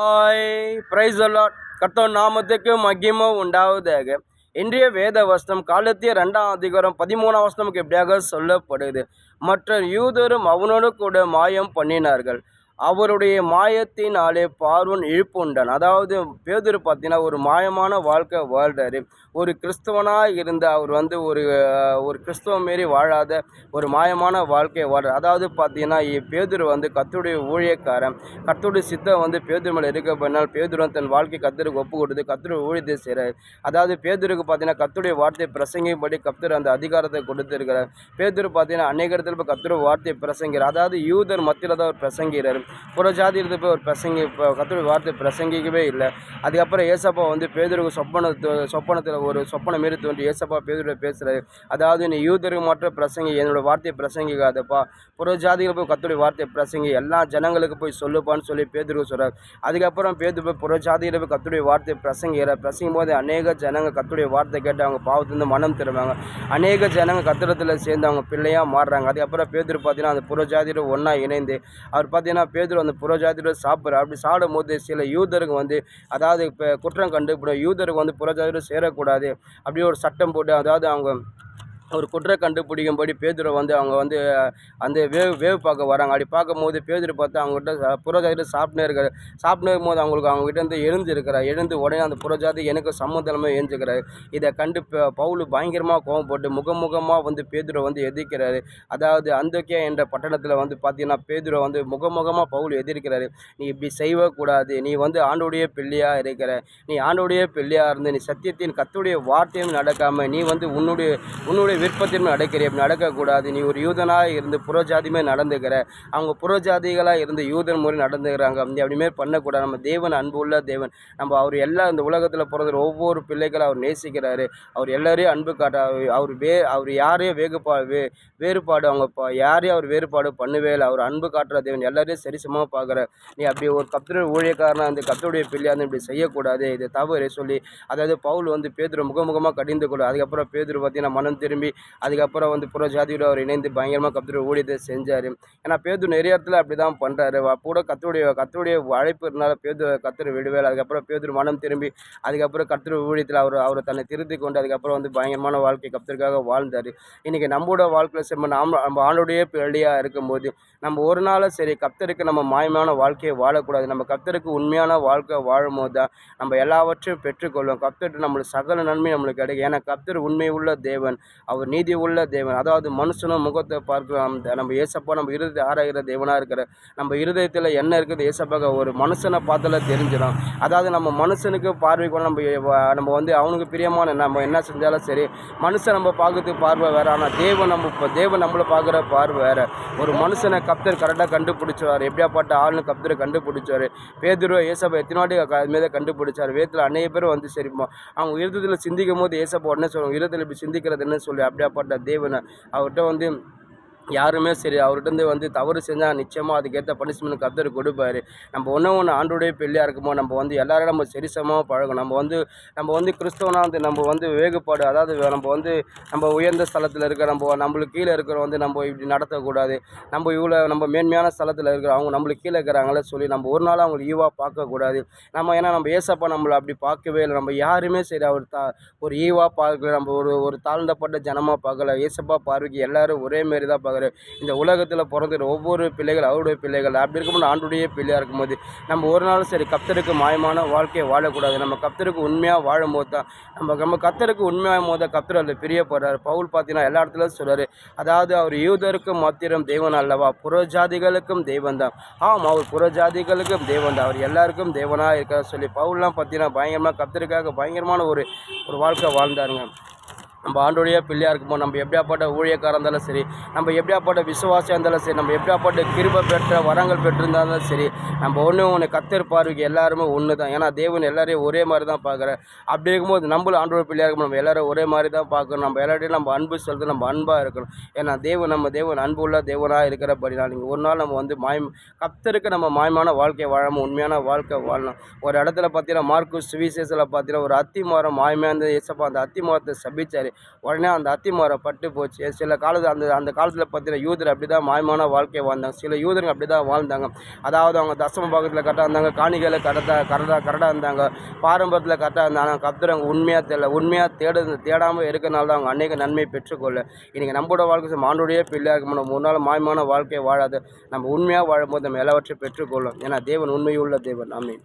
Hi price allot கர்த்தர் நாமத்துக்கு மகிமை உண்டாவதாக. இன்றைய வேத வசனம் காலத்திய 2ஆம் அதிகாரம் 13ஆம் வசனமுக்கு எப்படியாக சொல்லப்படுது. மற்ற யூதரும் அவனோடு கூட மாயம் பண்ணினார்கள். அவருடைய மாயத்தினாலே பார்வோன் இழுப்புண்டான். அதாவது பேதுரு பார்த்தீங்கன்னா ஒரு மாயமான வாழ்க்கை வாழ்றாரு. ஒரு கிறிஸ்தவனாக இருந்த அவர் ஒரு கிறிஸ்தவ மாரி வாழாத ஒரு மாயமான வாழ்க்கையை வாழ்றார். அதாவது பார்த்தீங்கன்னா பேதுரு கர்த்தருடைய ஊழியக்காரன். கர்த்தருடைய சித்தம் பேதுரு மேலே இருக்கப்படினால் பேதுரு தன் வாழ்க்கை கர்த்தருக்கு ஒப்பு கொடுத்து கர்த்தருடைய ஊழியத்தை செய்கிறார். அதாவது பேதுருக்கு பார்த்தீங்கன்னா கர்த்தருடைய வார்த்தையை பிரசங்கிப்படி கர்த்தர் அந்த அதிகாரத்தை கொடுத்திருக்கிறார். பேதுரு பார்த்தீங்கன்னா அநேக இடத்துல போய் கர்த்தருடைய வார்த்தையை பிரசங்கிறார். அதாவது யூதர் மத்தியில் தான் அவர் பிரசங்கிறார். புறஜாதி இருந்து போய் ஒரு கர்த்தருடைய வார்த்தை பிரசங்கிக்கவே இல்லை. அதுக்கப்புறம் ஏசப்பா பேதுருக்கு சொப்பனத்தில் ஒரு சொப்பனை மாரி தோன்றி ஏசப்பா பேதுருவை பேசுகிறாரு. அதாவது நீ யூதருக்கு மட்டும் பிரசங்கி, என்னோட வார்த்தையை பிரசங்கிக்காதப்பா, புறஜாதிகள் போய் கர்த்தருடைய வார்த்தையை பிரசங்கி, எல்லா ஜனங்களுக்கு போய் சொல்லுப்பான்னு சொல்லி பேதுருக்கு சொல்கிறார். அதுக்கப்புறம் பேதுரு போய் புறஜாதியில் போய் கர்த்தருடைய வார்த்தையை பிரசங்கும் போது அநேக ஜனங்க கர்த்தருடைய வார்த்தை கேட்டு அவங்க பாவத்திலிருந்து மனம் திரும்புவாங்க. அநேக ஜனங்க கர்த்தரத்தில் சேர்ந்து அவங்க பிள்ளையாக மாறுறாங்க. அதுக்கப்புறம் பேதுரு பார்த்தீங்கன்னா அந்த புறஜாதியோட ஒன்றா இணைந்து அவர் பார்த்தீங்கன்னா பேதுரு அந்த புறஜாதியோட சாப்பிட்றார். அப்படி சாப்பிடும் போது சில யூதருக்கு அதாவது இப்போ குற்றம் கண்டுபிடும், யூதருக்கு புறஜாதியோட சேரக்கூடாது அப்படி ஒரு சட்டம் போட்டு, அதாவது அவங்க ஒரு குற்றம் கண்டுபிடிக்கும்படி பேதுரை அவங்க அந்த வேவு பார்க்க வராங்க. அப்படி பார்க்கும்போது பேதுரு பார்த்து அவங்ககிட்ட புறஜாதியில் சாப்பிட்னே இருக்கும்போது அவங்ககிட்ட எழுந்து உடனே அந்த புறஜாதி எனக்கு சம்மந்தமே ஏஞ்சுக்கிறாரு. இதை கண்டு பவுல் பயங்கரமாக கோவப்பட்டு முகமுகமாக பேதுரை எதிர்க்கிறாரு. அதாவது அந்தோக்கியா என்ற பட்டணத்தில் பார்த்தீங்கன்னா பேதுரை முகமுகமாக பவுல் எதிர்க்கிறாரு. நீ இப்படி செய்யக்கூடாது, நீ ஆண்டோடைய பிள்ளையாக இருக்கிற, நீ ஆண்டோடைய பிள்ளையாக இருந்து நீ சத்தியத்தின் கர்த்தருடைய வார்த்தையும் நடக்காமல் நீ உன்னுடைய விருப்பத்தின் நடக்கிறேன், அப்படி நடக்கக்கூடாது. நீ ஒரு யூதனாக இருந்து புறஜாதியுமே நடந்துக்கிற, அவங்க புறஜாதிகளாக இருந்து யூதன் முறை நடந்துக்கிறாங்க, அப்படிமாரி பண்ணக்கூடாது. நம்ம தேவன் அன்பு உள்ள தேவன். நம்ம அவர் இந்த உலகத்தில் பிறந்த ஒவ்வொரு பிள்ளைகளும் அவர் நேசிக்கிறாரு. அவர் எல்லாரையும் அன்பு காட்ட அவர் யாரையும் வேறுபாடு யாரையும் அவர் வேறுபாடு பண்ணவே இல்லை. அவர் அன்பு காட்டுற தேவன், எல்லாரையும் சரிசமாக பார்க்குறார். நீ அப்படி ஒரு கர்த்தருடைய ஊழியக்காரனா அந்த கர்த்தருடைய பிள்ளையாக இப்படி செய்யக்கூடாது, இது தவறு சொல்லி, அதாவது பவுல் பேதுரு முகமுகமாக கடிந்து கொள்ளும். அதுக்கப்புறம் பேதுரு பார்த்தீங்கன்னா மனம் திரும்பி அதுக்கப்புறம் புறஜாதியோடு அவர் இணைந்து பயங்கரமாக கர்த்தருடைய ஊழியத்தை செஞ்சார். ஏன்னா பேதுரு நிறைய இடத்துல அப்படி தான் பண்ணுறாரு. கூட கர்த்தருடைய அழைப்பு இருந்தால கர்த்தர் விடுவேல். அதுக்கப்புறம் பேதுரு மனம் திரும்பி அதுக்கப்புறம் கர்த்தருடைய ஊழியத்தில் அவரை தன்னை திருத்தி கொண்டு அதுக்கப்புறம் பயங்கரமான வாழ்க்கை கர்த்தருக்காக வாழ்ந்தார். இன்றைக்கி நம்மளோட வாழ்க்கையில் நம்ம ஆளுடைய பிள்ளையாக இருக்கும்போது நம்ம ஒரு நாளும் சரி கர்த்தருக்கு நம்ம மாயமான வாழ்க்கையை வாழக்கூடாது. நம்ம கர்த்தருக்கு உண்மையான வாழ்க்கை வாழும்போது தான் நம்ம எல்லாவற்றையும் பெற்றுக்கொள்வோம். கர்த்தர் நம்மளுக்கு சகல நன்மை நம்மளுக்கு கிடைக்கும். ஏன்னா கர்த்தர் உண்மை உள்ள தேவன், அவர் நீதி உள்ள தேவன். அதாவது மனுஷனும் முகத்தை பார்க்கலாம், நம்ம ஏசப்பா நம்ம இருதயத்தை ஆராய்கிற தேவனாக இருக்கிற, நம்ம இருதயத்தில் என்ன இருக்குது ஏசப்பாக ஒரு மனுஷனை பார்த்தால தெரிஞ்சிடும். அதாவது நம்ம மனுஷனுக்கு பார்வைக்கு நம்ம அவனுக்கு பிரியமான நம்ம என்ன செஞ்சாலும் சரி மனுஷன் நம்ம பார்க்கறதுக்கு பார்வை வேறு, ஆனால் தேவன் நம்மளை பார்க்குற பார்வை வேறு. ஒரு மனுஷனை கர்த்தர் கரெக்டாக கண்டுபிடிச்சார். எப்படியாப்பட்ட ஆள்னு கர்த்தரை கண்டுபிடிச்சார். பேதுரு ஏசப்பா எத்தனை வாட்டி அதுமாரி கண்டுபிடிச்சார். வேதத்தில் அநேக பேர் சரிப்பா அவங்க இருதயத்தில் சிந்திக்கும் போது ஏசப்பா உடனே சொல்லுவாங்க, இருதயத்தில் இப்படி சிந்திக்கிறது என்ன சொல்லி. அப்படியாப்பட்ட தேவனை அவர்கிட்ட யாருமே சரி அவர்கிட்ட தவறு செஞ்சால் நிச்சயமாக அதுக்கேற்ற பனிஷ்மெண்ட் கர்த்தர் கொடுப்பாரு. நம்ம ஒன்று ஆண்டோடைய பிள்ளையாக இருக்கும்போது நம்ம எல்லாரும் நம்ம சரிசமாக பழகும். நம்ம கிறிஸ்தவனாக நம்ம வேகுபாடு, அதாவது நம்ம உயர்ந்த ஸ்தலத்தில் இருக்கிற நம்மளுக்கு கீழே இருக்கிற நம்ம இப்படி நடத்தக்கூடாது. நம்ம மேன்மையான ஸ்தலத்தில் இருக்கிற அவங்க நம்மளுக்கு கீழே இருக்கிறாங்களே சொல்லி நம்ம ஒரு நாள் அவங்களை ஈவாக பார்க்கக்கூடாது. ஏன்னா நம்ம ஏசப்பா நம்மளை அப்படி பார்க்கவே இல்லை. நம்ம யாருமே சரி அவர் ஒரு ஈவாக பார்க்கல, நம்ம ஒரு தாழ்ந்தப்பட்ட ஜனமாக பார்க்கல. ஏசப்பா பார்வைக்கு எல்லோரும் ஒரே மாரி தான் பார்க்கல. இந்த உலகத்தில் பிறந்த ஒவ்வொரு பிள்ளைகள் அவருடைய பிள்ளைகள். அப்படி இருக்கும்போது ஆண்டுடைய பிள்ளையாக இருக்கும்போது நம்ம ஒரு நாளும் சரி கர்த்தருக்கு மாயமான வாழ்க்கையை வாழக்கூடாது. நம்ம கர்த்தருக்கு உண்மையாக வாழும் போது தான் நம்ம கர்த்தருக்கு உண்மையாக போது கர்த்தர் அதில் பிரியப்படுறார். பவுல் பார்த்தீங்கன்னா எல்லா இடத்துலையும் சொல்கிறார், அதாவது அவர் யூதருக்கு மாத்திரம் தேவன் அல்லவா, புறஜாதிகளுக்கும் தேவன் தான். அவர் புறஜாதிகளுக்கும் தேவன் தான், அவர் எல்லாருக்கும் தேவனாக இருக்கார் சொல்லி பவுல்லாம் பார்த்தீங்கன்னா பயங்கரமாக கர்த்தருக்காக பயங்கரமான ஒரு வாழ்க்கை வாழ்ந்தாருங்க. நம்ம ஆண்டோடைய பிள்ளையாக இருக்கும்போது நம்ம எப்படியாப்பட்ட ஊழியக்காரன் இருந்தாலும் சரி, நம்ம எப்படியாப்பட்ட விசுவாசியாக இருந்தாலும் சரி, நம்ம எப்படியாப்பட்ட கிருபை பெற்ற வரங்கள் பெற்றிருந்தாலும் சரி, நம்ம ஒன்று கர்த்தர் பார்வைக்கு எல்லாருமே ஒன்று தான். ஏன்னா தேவன் எல்லாரையும் ஒரே மாதிரி தான் பார்க்குறேன். அப்படி இருக்கும்போது நம்மளும் ஆண்டோடைய பிள்ளையாக இருக்கும்போது நம்ம எல்லோரும் ஒரே மாதிரி தான் பார்க்கணும். நம்ம எல்லாரையும் நம்ம அன்பு சொல்கிறது நம்ம அன்பாக இருக்கணும். ஏன்னா நம்ம தேவன் அன்பு உள்ள தேவனாக இருக்கிறபடினா நீங்கள் ஒரு நாள் நம்ம கர்த்தருக்கு நம்ம மாயமான வாழ்க்கையை வாழாமல் உண்மையான வாழ்க்கை வாழணும். ஒரு இடத்துல பார்த்தீங்கன்னா மார்க்கு சுவிசேஷத்தில் பார்த்தீங்கன்னா ஒரு அத்தி மரம் மாயமாக இருந்த ஏசப்பா அந்த அத்தி மரத்தை சபிச்சார். மாதிரி உடனே அந்த அத்தி மரம் பட்டு போச்சு. சில காலத்தில் அந்த காலத்தில் பார்த்தீங்கன்னா யூதர் அப்படி தான் மாயமான வாழ்க்கையை வாழ்ந்தாங்க. சில யூதருங்க அப்படி தான் வாழ்ந்தாங்க. அதாவது அவங்க தசம பாகத்தில் கரெக்டாக இருந்தாங்க, காணிக்கையில் கரெக்டாக இருந்தாங்க, பாரம்பரியத்தில் கரெக்டாக இருந்தாங்க. கர்த்தர் அவங்க உண்மையாக தேடாமல் இருக்கிறனால தான் அவங்க அநேக நன்மையை பெற்றுக்கொள்ள. இன்றைக்கி நம்மளோட வாழ்க்கை ஆண்டோடைய பிள்ளையாக இருக்கணும். ஒரு நாள் மாயமான வாழ்க்கையை வாழாது. நம்ம உண்மையாக வாழும்போது நம்ம எல்லாவற்றையும் பெற்றுக்கொள்ளும். ஏன்னா தேவன் உண்மையுள்ள தேவன். ஆமென்.